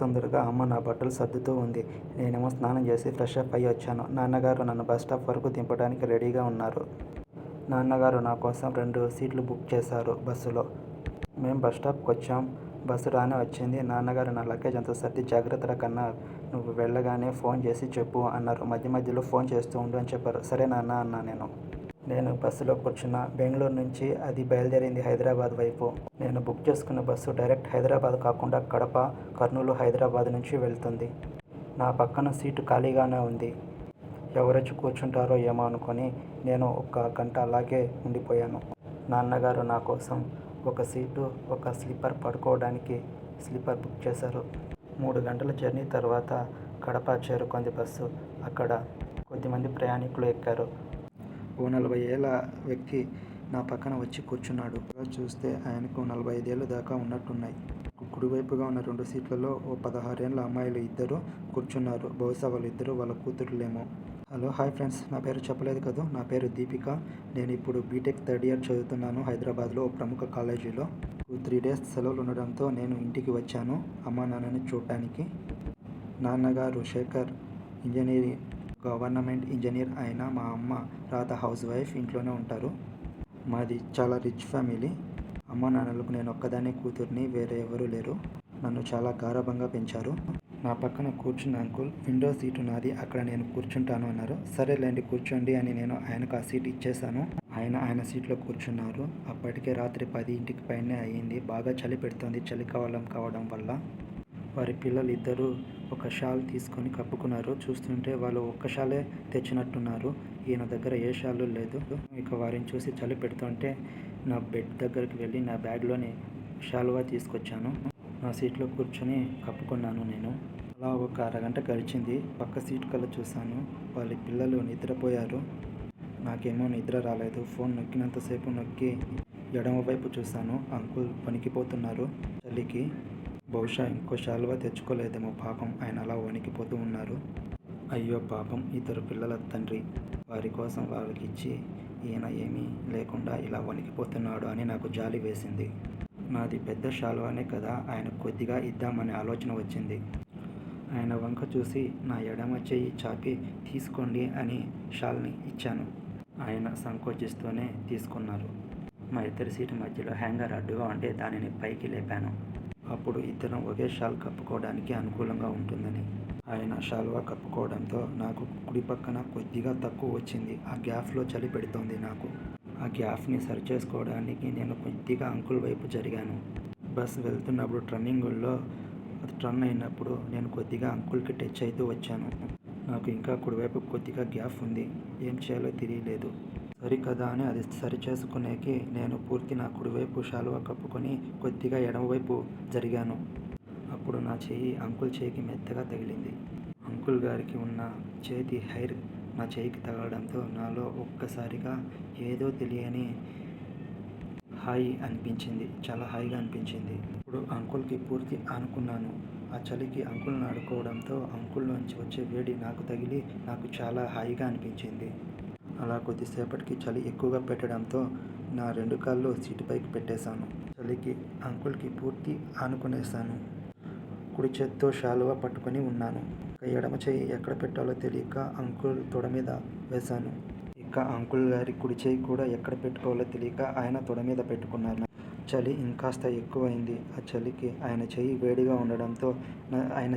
తొందరగా అమ్మ నా బట్టలు సర్దుతూ ఉంది. నేనేమో స్నానం చేసి ఫ్రెష్ అప్ అయ్యి వచ్చాను. నాన్నగారు నన్ను బస్ స్టాప్ వరకు దింపడానికి రెడీగా ఉన్నారు. నాన్నగారు నా కోసం 2 సీట్లు బుక్ చేశారు బస్సులో. మేం బస్ స్టాప్కి వచ్చాం. బస్సు రానే వచ్చింది. నాన్నగారు నా లగేజ్ అంతా సర్ది జాగ్రత్తగా కన్నా నువ్వు వెళ్ళగానే ఫోన్ చేసి చెప్పు అన్నారు. మధ్యలో ఫోన్ చేస్తూ ఉండు అని చెప్పారు. సరే నాన్న అన్నా నేను బస్సులో కూర్చున్నా. బెంగళూరు నుంచి అది బయలుదేరింది హైదరాబాద్ వైపు. నేను బుక్ చేసుకున్న బస్సు డైరెక్ట్ హైదరాబాద్ కాకుండా కడప, కర్నూలు, హైదరాబాద్ నుంచి వెళ్తుంది. నా పక్కన సీటు ఖాళీగానే ఉంది. ఎవరొచ్చి కూర్చుంటారో ఏమో అనుకొని నేను 1 గంట అలాగే ఉండిపోయాను. నాన్నగారు నా కోసం ఒక సీటు, ఒక స్లీపర్ పడుకోవడానికి స్లీపర్ బుక్ చేశారు. 3 గంటల జర్నీ తర్వాత కడప చేరుకుంది బస్సు. అక్కడ కొద్దిమంది ప్రయాణికులు ఎక్కారు. ఓ 40 ఏళ్ల వ్యక్తి నా పక్కన వచ్చి కూర్చున్నాడు. చూస్తే ఆయనకు 45 ఏళ్ళు దాకా ఉన్నట్టున్నాయి. కుడివైపుగా ఉన్న 2 సీట్లలో ఓ 16 ఏళ్ల అమ్మాయిలు ఇద్దరు కూర్చున్నారు. బహుశా వాళ్ళిద్దరూ వాళ్ళ కూతురులేమో. హలో, హాయ్ ఫ్రెండ్స్, నా పేరు చెప్పలేదు కదూ. నా పేరు దీపిక. నేను ఇప్పుడు బీటెక్ 3rd ఇయర్ చదువుతున్నాను హైదరాబాద్లో ఓ ప్రముఖ కాలేజీలో. 2-3 డేస్ సెలవులు ఉండడంతో నేను ఇంటికి వచ్చాను అమ్మా నాన్నని చూడటానికి. నాన్నగారు శేఖర్ ఇంజనీరింగ్ గవర్నమెంట్ ఇంజనీర్ అయిన మా అమ్మ రాధ హౌస్ వైఫ్, ఇంట్లోనే ఉంటారు. మాది చాలా రిచ్ ఫ్యామిలీ. అమ్మ నాన్నలకు నేను ఒక్కదాన్నే కూతుర్ని, వేరే ఎవరూ లేరు. నన్ను చాలా గారాబంగా పెంచారు. నా పక్కన కూర్చున్న అంకుల్ విండో సీటు నాది, అక్కడ నేను కూర్చుంటాను అన్నారు. సరేలేండి కూర్చోండి అని నేను ఆయనకు ఆ సీట్ ఇచ్చేశాను. ఆయన సీట్లో కూర్చున్నారు. అప్పటికే రాత్రి 10ంటికి పైనే అయ్యింది. బాగా చలి పెడుతోంది. చలికాలం కావడం వల్ల వారి పిల్లలు ఇద్దరూ ఒక షాల్ తీసుకొని కప్పుకున్నారు. చూస్తుంటే వాళ్ళు ఒక్క షాలే తెచ్చినట్టున్నారు. ఈయన దగ్గర ఏ షాలు లేదు. ఇక వారిని చూసి చలి పెడుతుంటే నా బెడ్ దగ్గరికి వెళ్ళి నా బ్యాగ్లోని షాల్వా తీసుకొచ్చాను. నా సీట్లో కూర్చొని కప్పుకున్నాను నేను. అలా ఒక అరగంట గడిచింది. పక్క సీటు కల్లా చూశాను. వాళ్ళ పిల్లలు నిద్రపోయారు. నాకేమో నిద్ర రాలేదు. ఫోన్ నొక్కినంతసేపు నొక్కి ఎడమవైపు చూశాను. అంకుల్ వణికిపోతున్నారు చలికి. బహుశా ఇంకో శాలువా తెచ్చుకోలేదేమో పాపం, ఆయన అలా వణికిపోతూ ఉన్నారు. అయ్యో పాపం, ఇద్దరు పిల్లల తండ్రి. వారి కోసం వాళ్ళకిచ్చి ఈయన ఏమీ లేకుండా ఇలా వణికిపోతున్నాడు అని నాకు జాలి వేసింది. నాది పెద్ద శాలువానే కదా, ఆయన కొద్దిగా ఇద్దామనే ఆలోచన వచ్చింది. ఆయన వంక చూసి నా ఎడమ చెయ్యి చాపి తీసుకోండి అని షాల్ని ఇచ్చాను. ఆయన సంకోచిస్తూనే తీసుకున్నారు. మా ఇద్దరి సీటు మధ్యలో హ్యాంగర్ అడ్డుగా ఉంటే దానిని పైకి లేపాను. అప్పుడు ఇద్దరం ఒకే షాల్ కప్పుకోవడానికి అనుకూలంగా ఉంటుందని. ఆయన షాల్వా కప్పుకోవడంతో నాకు కుడి పక్కన కొద్దిగా తక్కువ వచ్చింది. ఆ గ్యాప్లో చలి పెడుతోంది నాకు. ఆ గ్యాప్ని సరిచేసుకోవడానికి నేను కొద్దిగా అంకుల్ వైపు జరిగాను. బస్ వెళ్తున్నప్పుడు టర్నింగుల్లో టర్న్ అయినప్పుడు నేను కొద్దిగా అంకుల్కి టచ్ అవుతూ వచ్చాను. నాకు ఇంకా కుడివైపు కొద్దిగా గ్యాప్ ఉంది. ఏం చేయాలో తెలియలేదు. సరికదా అని అది సరిచేసుకునేకి నేను పూర్తి నా కుడివైపు షాలువా కప్పుకొని కొద్దిగా ఎడమవైపు జరిగాను. అప్పుడు నా చెయ్యి అంకుల్ చేయికి మెత్తగా తగిలింది. అంకుల్ గారికి ఉన్న చేతి హెయిర్ నా చేయికి తగలడంతో నాలో ఒక్కసారిగా ఏదో తెలియని హాయి అనిపించింది. చాలా హాయిగా అనిపించింది. ఇప్పుడు అంకుల్కి పూర్తి ఆనుకున్నాను. ఆ చలికి అంకుల్ని ఆడుకోవడంతో అంకుల్లోంచి వచ్చే వేడి నాకు తగిలి నాకు చాలా హాయిగా అనిపించింది. అలా కొద్దిసేపటికి చలి ఎక్కువగా పెట్టడంతో నా 2 కాళ్ళు సీటుపైకి పెట్టేశాను. చలికి అంకుల్కి పూర్తి ఆనుకునేశాను. కుడి చేత్తో శాలువా పట్టుకొని ఉన్నాను. ఇక ఎడమ చేయి ఎక్కడ పెట్టాలో తెలియక అంకుల్ తొడ మీద వేశాను. ఇక అంకుల్ గారి కుడి చేయి కూడా ఎక్కడ పెట్టుకోవాలో తెలియక ఆయన తొడ మీద పెట్టుకున్నారు. చలి ఇంకాస్త ఎక్కువైంది. ఆ చలికి ఆయన చెయ్యి వేడిగా ఉండడంతో ఆయన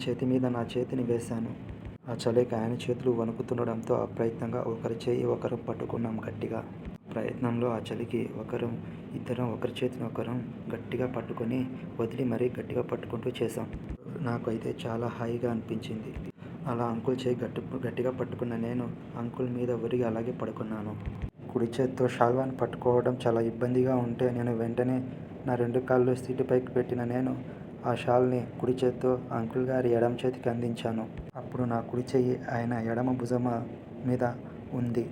చేతి మీద నా చేతిని వేశాను. ఆ చలికి ఆయన చేతులు వణుకుతుండడంతో అప్రయత్నంగా ఒకరి చేయి ఒకరు పట్టుకున్నాం గట్టిగా. ప్రయత్నంలో ఆ చలికి ఇద్దరం ఒకరి చేతిని ఒకరం గట్టిగా పట్టుకొని వదిలి మరీ గట్టిగా పట్టుకుంటూ చేశాం. నాకైతే చాలా హాయిగా అనిపించింది. అలా అంకుల్ చేయి గట్టిగా పట్టుకున్న నేను అంకుల్ మీద ఒరిగి అలాగే పడుకున్నాను. కుడి చేత్తో షాల్వాని పట్టుకోవడం చాలా ఇబ్బందిగా ఉంటే నేను వెంటనే నా 2 కాళ్ళు సీటుపైకి పెట్టిన నేను ఆ షాల్ని కుడి చేత్తో అంకుల్ గారి ఎడమ చేతికి అందించాను. అప్పుడు నా కుడి చెయ్యి ఆయన ఎడమ భుజం మీద ఉంది.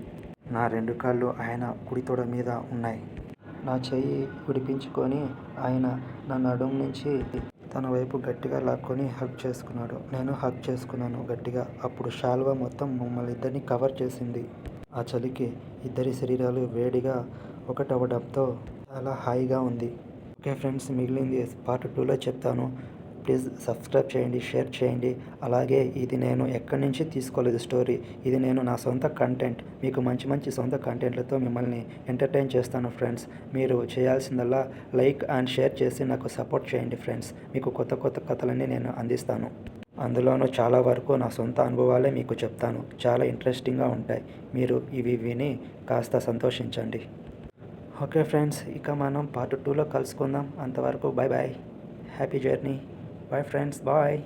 నా 2 కాళ్ళు ఆయన కుడి తొడ మీద ఉన్నాయి. నా చెయ్యి విడిపించుకొని ఆయన నా నడుం నుంచి తన వైపు గట్టిగా లాక్కొని హగ్ చేసుకున్నాడు. నేను హగ్ చేసుకున్నాను గట్టిగా. అప్పుడు శాల్వా మొత్తం మమ్మల్ని ఇద్దరిని కవర్ చేసింది. ఆ చలికి ఇద్దరి శరీరాలు వేడిగా ఒకటవడంతో చాలా హాయిగా ఉంది. ఓకే ఫ్రెండ్స్, మిగిలింది పార్ట్ 2లో చెప్తాను. ప్లీజ్ సబ్స్క్రైబ్ చేయండి, షేర్ చేయండి. అలాగే ఇది నేను ఎక్కడి నుంచి తీసుకోలేదు స్టోరీ. ఇది నేను నా సొంత కంటెంట్. మీకు మంచి మంచి సొంత కంటెంట్లతో మిమ్మల్ని ఎంటర్టైన్ చేస్తాను ఫ్రెండ్స్. మీరు చేయాల్సిందల్లా లైక్ అండ్ షేర్ చేసి నాకు సపోర్ట్ చేయండి ఫ్రెండ్స్. మీకు కొత్త కొత్త కథలన్నీ నేను అందిస్తాను. అందులోనూ చాలా వరకు నా సొంత అనుభవాలే మీకు చెప్తాను. చాలా ఇంట్రెస్టింగ్గా ఉంటాయి. మీరు ఇవి విని కాస్త సంతోషించండి. ఓకే ఫ్రెండ్స్, ఇక మనం పార్ట్ 2లో కలుసుకుందాం. అంతవరకు bye bye. Happy journey. Bye friends, bye.